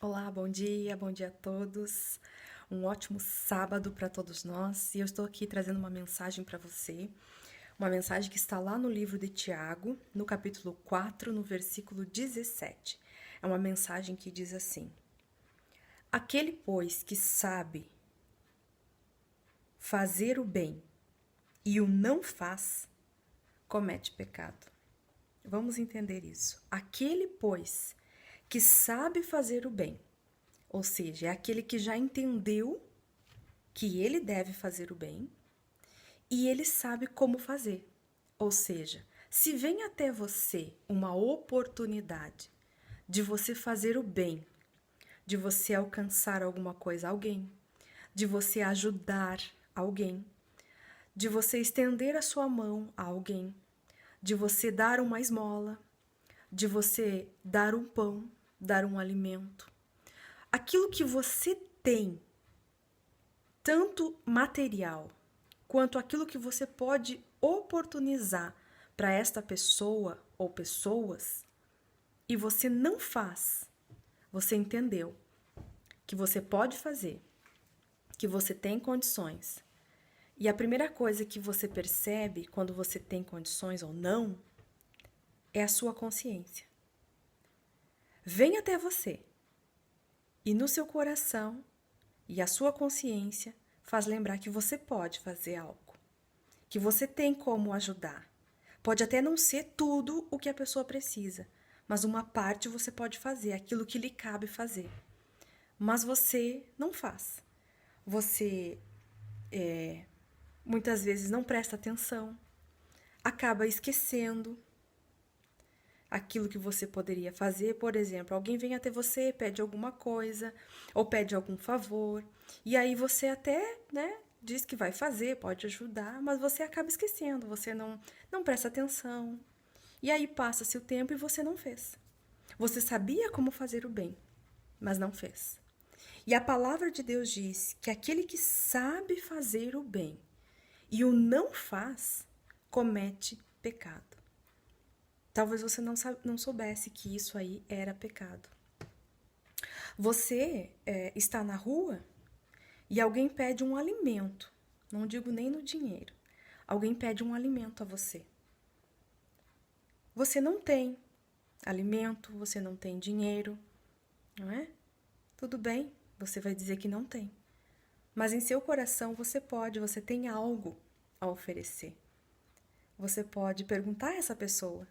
Olá, bom dia a todos. Um ótimo sábado para todos nós. E eu estou aqui trazendo uma mensagem para você, uma mensagem que está lá no livro de Tiago, no capítulo 4, no versículo 17. É uma mensagem que diz assim: Aquele, pois, que sabe fazer o bem e o não faz, comete pecado. Vamos entender isso. Aquele, pois, que sabe fazer o bem, ou seja, é aquele que já entendeu que ele deve fazer o bem e ele sabe como fazer. Ou seja, se vem até você uma oportunidade de você fazer o bem, de você alcançar alguma coisa a alguém, de você ajudar alguém, de você estender a sua mão a alguém, de você dar uma esmola, de você dar um pão, dar um alimento. Aquilo que você tem, tanto material quanto aquilo que você pode oportunizar para esta pessoa ou pessoas e você não faz, você entendeu que você pode fazer, que você tem condições. E a primeira coisa que você percebe quando você tem condições ou não é a sua consciência. Vem até você e no seu coração e a sua consciência faz lembrar que você pode fazer algo, que você tem como ajudar. Pode até não ser tudo o que a pessoa precisa, mas uma parte você pode fazer, aquilo que lhe cabe fazer. Mas você não faz. Você muitas vezes não presta atenção, acaba esquecendo aquilo que você poderia fazer. Por exemplo, alguém vem até você, pede alguma coisa ou pede algum favor, e aí você até, diz que vai fazer, pode ajudar, mas você acaba esquecendo, você não presta atenção. E aí passa-se o tempo e você não fez. Você sabia como fazer o bem, mas não fez. E a palavra de Deus diz que aquele que sabe fazer o bem e o não faz, comete pecado. Talvez você não soubesse que isso aí era pecado. Você está na rua e alguém pede um alimento, não digo nem no dinheiro, alguém pede um alimento a você. Você não tem alimento, você não tem dinheiro, não é? Tudo bem, você vai dizer que não tem. Mas em seu coração você tem algo a oferecer. Você pode perguntar a essa pessoa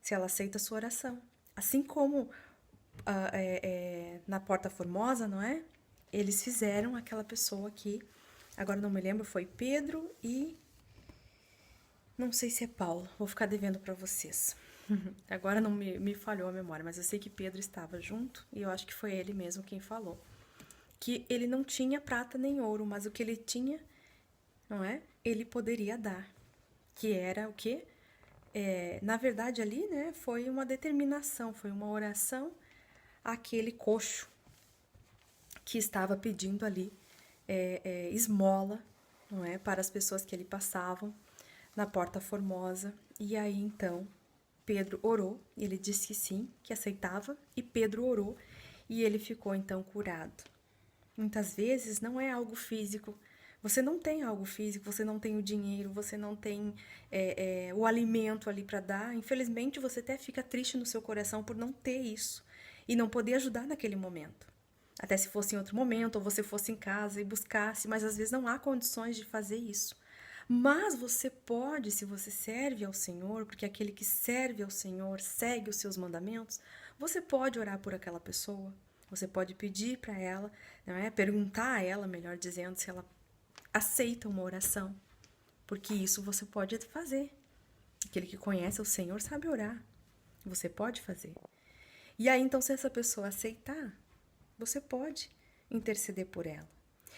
se ela aceita a sua oração. Assim como na Porta Formosa, não é? Eles fizeram aquela pessoa que, agora não me lembro, foi Pedro e não sei se é Paulo, vou ficar devendo para vocês. Agora não me falhou a memória, mas eu sei que Pedro estava junto e eu acho que foi ele mesmo quem falou. Que ele não tinha prata nem ouro, mas o que ele tinha, não é? Ele poderia dar. Que era o quê? Na verdade ali, né, foi uma determinação, foi uma oração àquele coxo que estava pedindo ali esmola, não é, para as pessoas que ali passavam na Porta Formosa. E aí então Pedro orou, ele disse que sim, que aceitava, e Pedro orou e ele ficou então curado. Muitas vezes não é algo físico. Você não tem algo físico, você não tem o dinheiro, você não tem o alimento ali para dar. Infelizmente, você até fica triste no seu coração por não ter isso e não poder ajudar naquele momento. Até se fosse em outro momento, ou você fosse em casa e buscasse, mas às vezes não há condições de fazer isso. Mas você pode, se você serve ao Senhor, porque aquele que serve ao Senhor segue os seus mandamentos, você pode orar por aquela pessoa. Você pode pedir para ela, não é? Perguntar a ela, melhor dizendo, se ela aceita uma oração. Porque isso você pode fazer. Aquele que conhece o Senhor sabe orar. Você pode fazer. E aí, então, se essa pessoa aceitar, você pode interceder por ela.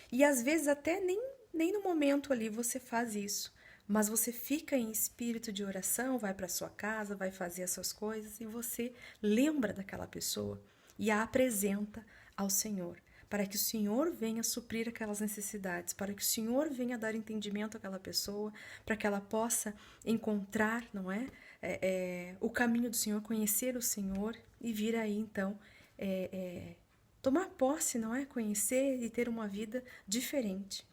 E às vezes até nem no momento ali você faz isso, mas você fica em espírito de oração, vai para sua casa, vai fazer as suas coisas e você lembra daquela pessoa e a apresenta ao Senhor, para que o Senhor venha suprir aquelas necessidades, para que o Senhor venha dar entendimento àquela pessoa, para que ela possa encontrar, não é, o caminho do Senhor, conhecer o Senhor e vir aí então Tomar posse, não é? Conhecer e ter uma vida diferente.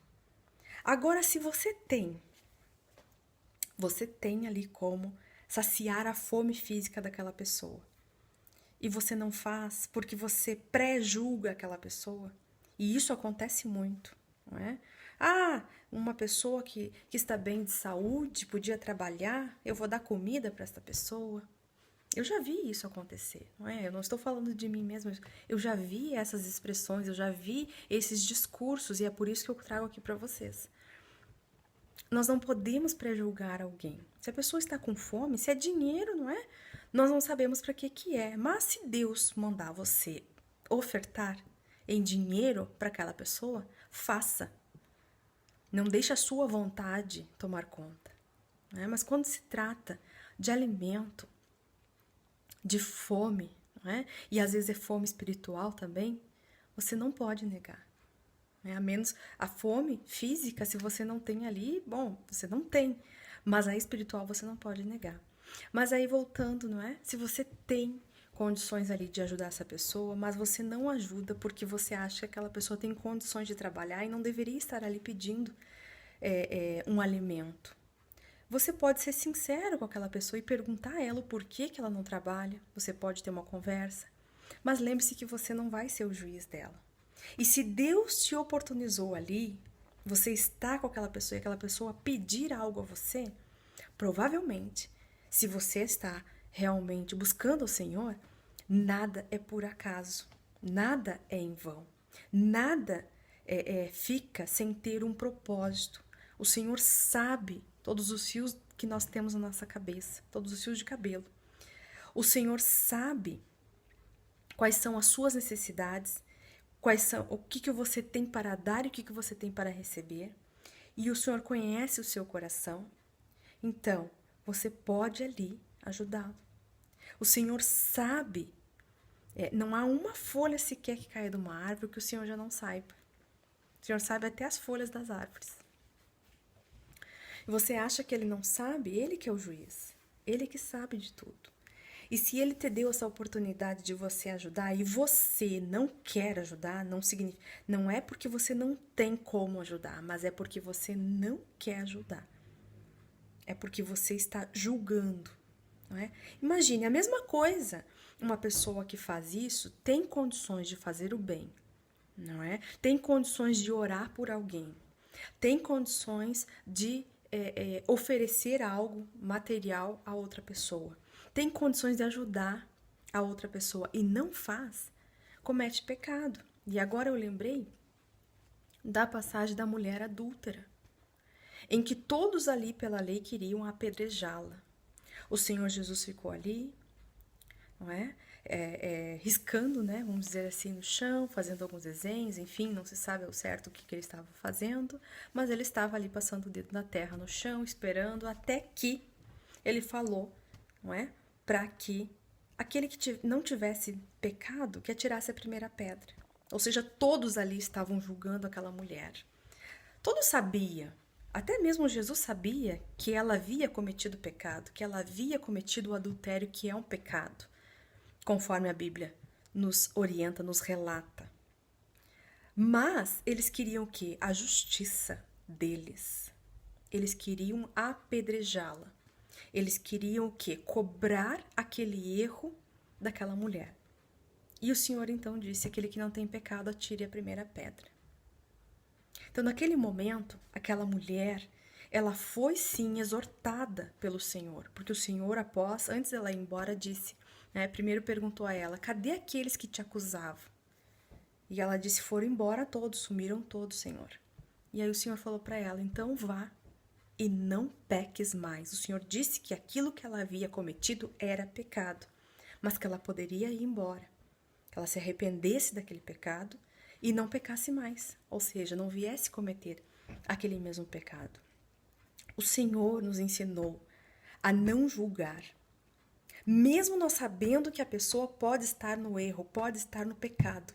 Agora, se você tem ali como saciar a fome física daquela pessoa. E você não faz porque você pré-julga aquela pessoa. E isso acontece muito, não é? Ah, uma pessoa que está bem de saúde, podia trabalhar, eu vou dar comida para essa pessoa. Eu já vi isso acontecer, não é? Eu não estou falando de mim mesma, eu já vi essas expressões, eu já vi esses discursos e é por isso que eu trago aqui para vocês. Nós não podemos prejulgar alguém. Se a pessoa está com fome, se é dinheiro, não é? Nós não sabemos para que é. Mas se Deus mandar você ofertar em dinheiro para aquela pessoa, faça. Não deixe a sua vontade tomar conta. Né? Mas quando se trata de alimento, de fome, não é? E às vezes é fome espiritual também, você não pode negar. A menos a fome física, se você não tem ali, bom, você não tem. Mas a espiritual você não pode negar. Mas aí voltando, não é? Se você tem condições ali de ajudar essa pessoa, mas você não ajuda porque você acha que aquela pessoa tem condições de trabalhar e não deveria estar ali pedindo um alimento. Você pode ser sincero com aquela pessoa e perguntar a ela o porquê que ela não trabalha. Você pode ter uma conversa. Mas lembre-se que você não vai ser o juiz dela. E se Deus te oportunizou ali, você está com aquela pessoa e aquela pessoa pedir algo a você, provavelmente, se você está realmente buscando o Senhor, nada é por acaso, nada é em vão, nada fica sem ter um propósito. O Senhor sabe todos os fios que nós temos na nossa cabeça, todos os fios de cabelo. O Senhor sabe quais são as suas necessidades, o que você tem para dar e o que você tem para receber. E o Senhor conhece o seu coração. Então, você pode ali ajudá-lo. O Senhor sabe. Não há uma folha sequer que caia de uma árvore que o Senhor já não saiba. O Senhor sabe até as folhas das árvores. E você acha que Ele não sabe? Ele que é o juiz. Ele que sabe de tudo. E se Ele te deu essa oportunidade de você ajudar e você não quer ajudar, não é porque você não tem como ajudar, mas é porque você não quer ajudar. É porque você está julgando. Não é? Imagine, a mesma coisa. Uma pessoa que faz isso tem condições de fazer o bem. Não é? Tem condições de orar por alguém. Tem condições de oferecer algo material a outra pessoa. Tem condições de ajudar a outra pessoa e não faz, comete pecado. E agora eu lembrei da passagem da mulher adúltera, em que todos ali pela lei queriam apedrejá-la. O Senhor Jesus ficou ali, não é? Riscando, né? Vamos dizer assim, no chão, fazendo alguns desenhos, enfim, não se sabe ao certo o que ele estava fazendo, mas ele estava ali passando o dedo na terra, no chão, esperando até que ele falou, não é? Para que aquele que não tivesse pecado, que atirasse a primeira pedra. Ou seja, todos ali estavam julgando aquela mulher. Todos sabiam, até mesmo Jesus sabia que ela havia cometido pecado, que ela havia cometido o adultério, que é um pecado, conforme a Bíblia nos orienta, nos relata. Mas eles queriam o quê? A justiça deles. Eles queriam apedrejá-la. Eles queriam o quê? Cobrar aquele erro daquela mulher. E o Senhor então disse: aquele que não tem pecado, atire a primeira pedra. Então, naquele momento, aquela mulher, ela foi sim exortada pelo Senhor, porque o Senhor, antes dela ir embora, disse, né, primeiro perguntou a ela: cadê aqueles que te acusavam? E ela disse: foram embora todos, sumiram todos, Senhor. E aí o Senhor falou para ela: então vá e não peques mais. O Senhor disse que aquilo que ela havia cometido era pecado, mas que ela poderia ir embora, que ela se arrependesse daquele pecado e não pecasse mais, ou seja, não viesse cometer aquele mesmo pecado. O Senhor nos ensinou a não julgar, mesmo nós sabendo que a pessoa pode estar no erro, pode estar no pecado,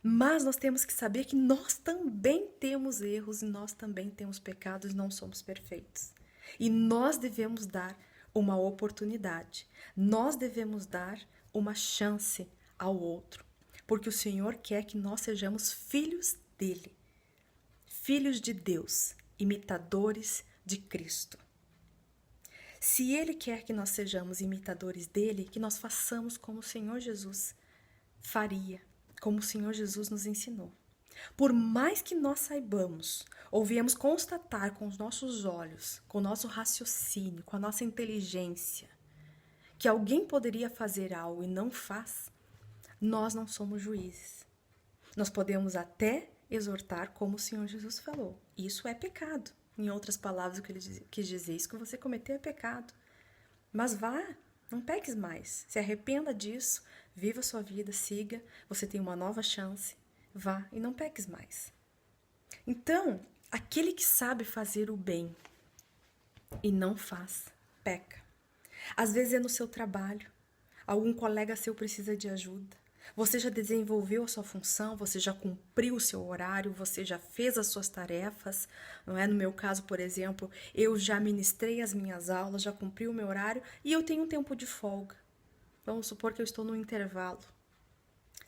mas nós temos que saber que nós também temos erros e nós também temos pecados e não somos perfeitos. E nós devemos dar uma oportunidade, nós devemos dar uma chance ao outro. porque o Senhor quer que nós sejamos filhos dele, filhos de Deus, imitadores de Cristo. Se ele quer que nós sejamos imitadores dele, que nós façamos como o Senhor Jesus faria, como o Senhor Jesus nos ensinou. Por mais que nós saibamos, ou viemos constatar com os nossos olhos, com o nosso raciocínio, com a nossa inteligência, que alguém poderia fazer algo e não faz, nós não somos juízes. Nós podemos até exortar como o Senhor Jesus falou. Isso é pecado. Em outras palavras, o que ele quis dizer, isso que você cometeu é pecado. Mas vá, não peques mais. Se arrependa disso, viva a sua vida, siga, você tem uma nova chance. Vá e não peques mais. Então, aquele que sabe fazer o bem e não faz, peca. Às vezes é no seu trabalho, algum colega seu precisa de ajuda. Você já desenvolveu a sua função, você já cumpriu o seu horário, você já fez as suas tarefas, não é? No meu caso, por exemplo, eu já ministrei as minhas aulas, já cumpri o meu horário e eu tenho um tempo de folga. Vamos supor que eu estou no intervalo,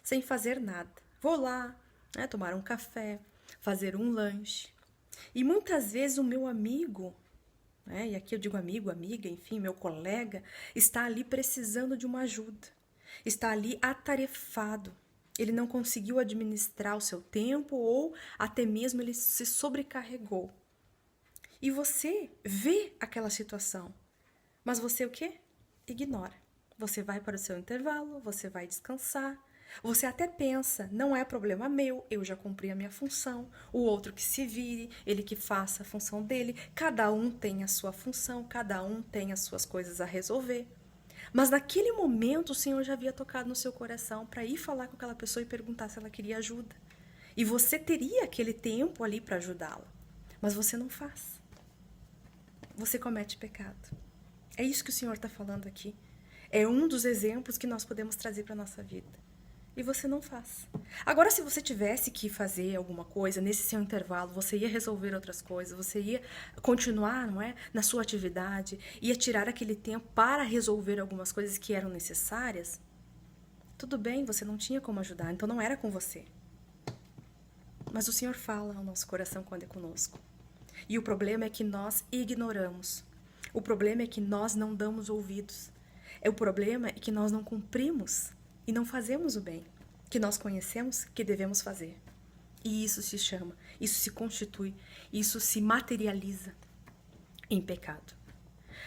sem fazer nada. Vou lá, né, tomar um café, fazer um lanche. E muitas vezes o meu amigo, né, e aqui eu digo amigo, amiga, enfim, meu colega, está ali precisando de uma ajuda. Está ali atarefado. Ele não conseguiu administrar o seu tempo ou até mesmo ele se sobrecarregou. E você vê aquela situação, mas você o quê? Ignora. Você vai para o seu intervalo, você vai descansar. Você até pensa, não é problema meu, eu já cumpri a minha função, o outro que se vire, ele que faça a função dele. Cada um tem a sua função, cada um tem as suas coisas a resolver. Mas naquele momento o Senhor já havia tocado no seu coração para ir falar com aquela pessoa e perguntar se ela queria ajuda. E você teria aquele tempo ali para ajudá-la. Mas você não faz. Você comete pecado. É isso que o Senhor está falando aqui. É um dos exemplos que nós podemos trazer para a nossa vida. E você não faz. Agora, se você tivesse que fazer alguma coisa nesse seu intervalo, você ia resolver outras coisas, você ia continuar, não é, na sua atividade, ia tirar aquele tempo para resolver algumas coisas que eram necessárias, tudo bem, você não tinha como ajudar, então não era com você. Mas o Senhor fala ao nosso coração quando é conosco. E o problema é que nós ignoramos. O problema é que nós não damos ouvidos. O problema é que nós não cumprimos e não fazemos o bem que nós conhecemos que devemos fazer. E isso se chama, isso se constitui, isso se materializa em pecado.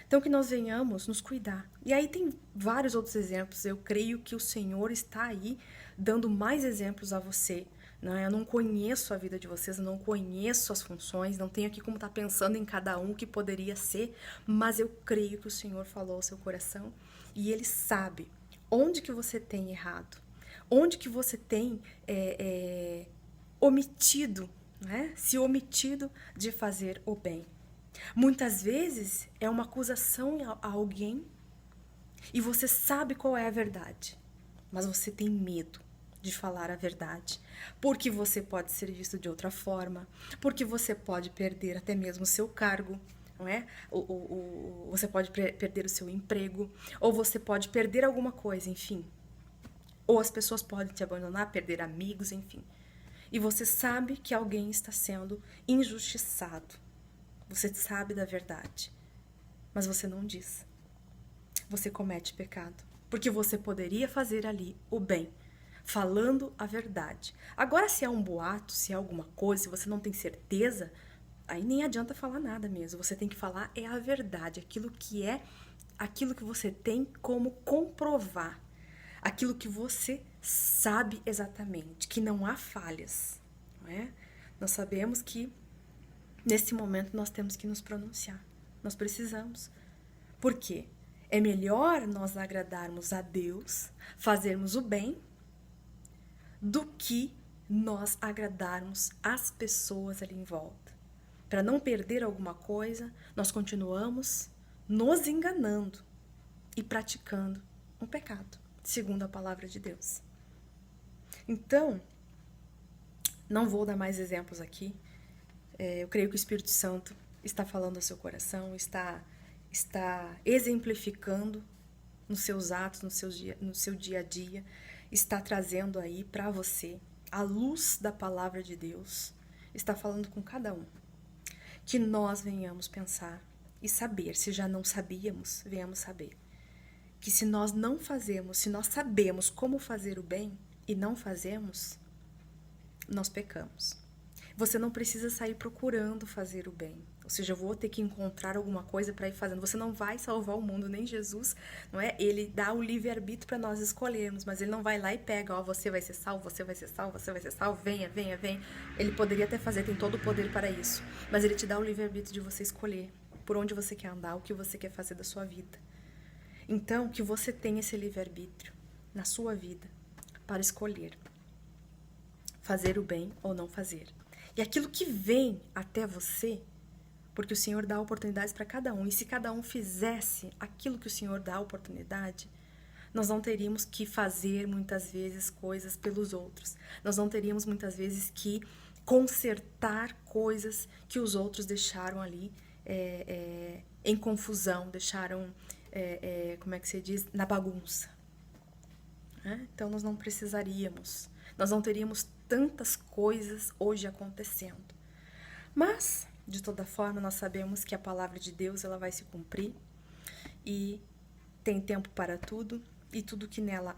Então que nós venhamos nos cuidar. E aí tem vários outros exemplos. Eu creio que o Senhor está aí dando mais exemplos a você. Não, eu não conheço a vida de vocês, eu não conheço as funções, não tenho aqui como estar pensando em cada um que poderia ser, mas eu creio que o Senhor falou ao seu coração e Ele sabe onde que você tem errado, onde que você tem omitido, né? Se omitido de fazer o bem. Muitas vezes é uma acusação a alguém e você sabe qual é a verdade, mas você tem medo de falar a verdade, porque você pode ser visto de outra forma, porque você pode perder até mesmo o seu cargo, não é? Você pode perder o seu emprego, ou você pode perder alguma coisa, enfim. Ou as pessoas podem te abandonar, perder amigos, enfim. E você sabe que alguém está sendo injustiçado. Você sabe da verdade, mas você não diz. Você comete pecado, porque você poderia fazer ali o bem, falando a verdade. Agora, se é um boato, se é alguma coisa, se você não tem certeza, aí nem adianta falar nada mesmo. Você tem que falar é a verdade, aquilo que você tem como comprovar, aquilo que você sabe exatamente, que não há falhas, não é? Nós sabemos que nesse momento nós temos que nos pronunciar. Nós precisamos. Por quê? É melhor nós agradarmos a Deus, fazermos o bem, do que nós agradarmos as pessoas ali em volta. Para não perder alguma coisa, nós continuamos nos enganando e praticando um pecado, segundo a palavra de Deus. Então, não vou dar mais exemplos aqui. Eu creio que o Espírito Santo está falando ao seu coração, está exemplificando nos seus atos, no seu dia a dia. está trazendo aí para você, a luz da palavra de Deus, está falando com cada um. Que nós venhamos pensar e saber, se já não sabíamos, venhamos saber. Que se nós não fazemos, se nós sabemos como fazer o bem e não fazemos, nós pecamos. Você não precisa sair procurando fazer o bem. Ou seja, eu vou ter que encontrar alguma coisa para ir fazendo. Você não vai salvar o mundo, nem Jesus, não é? Ele dá o livre-arbítrio para nós escolhermos, mas ele não vai lá e pega, ó, você vai ser salvo, você vai ser salvo, você vai ser salvo, venha, venha, venha. Ele poderia até fazer, tem todo o poder para isso, mas ele te dá o livre-arbítrio de você escolher por onde você quer andar, o que você quer fazer da sua vida. Então, que você tenha esse livre-arbítrio na sua vida para escolher fazer o bem ou não fazer. E aquilo que vem até você, porque o Senhor dá oportunidades para cada um, e se cada um fizesse aquilo que o Senhor dá oportunidade, nós não teríamos que fazer muitas vezes coisas pelos outros. Nós não teríamos muitas vezes que consertar coisas que os outros deixaram ali em confusão, deixaram, como é que se diz, na bagunça. Então nós não precisaríamos, nós não teríamos tantas coisas hoje acontecendo. Mas, de toda forma, nós sabemos que a palavra de Deus ela vai se cumprir e tem tempo para tudo e tudo que nela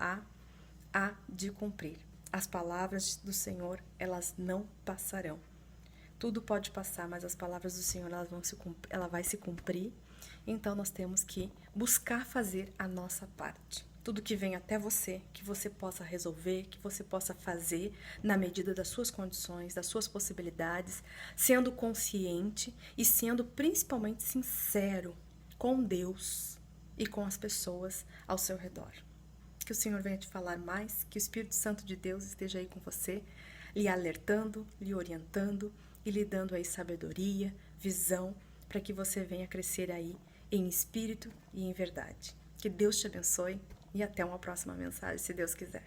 há de cumprir. As palavras do Senhor, elas não passarão. Tudo pode passar, mas as palavras do Senhor, ela vai se cumprir. Então, nós temos que buscar fazer a nossa parte. Tudo que vem até você, que você possa resolver, que você possa fazer na medida das suas condições, das suas possibilidades, sendo consciente e sendo principalmente sincero com Deus e com as pessoas ao seu redor. Que o Senhor venha te falar mais, que o Espírito Santo de Deus esteja aí com você, lhe alertando, lhe orientando e lhe dando aí sabedoria, visão, para que você venha crescer aí em espírito e em verdade. Que Deus te abençoe e até uma próxima mensagem, se Deus quiser.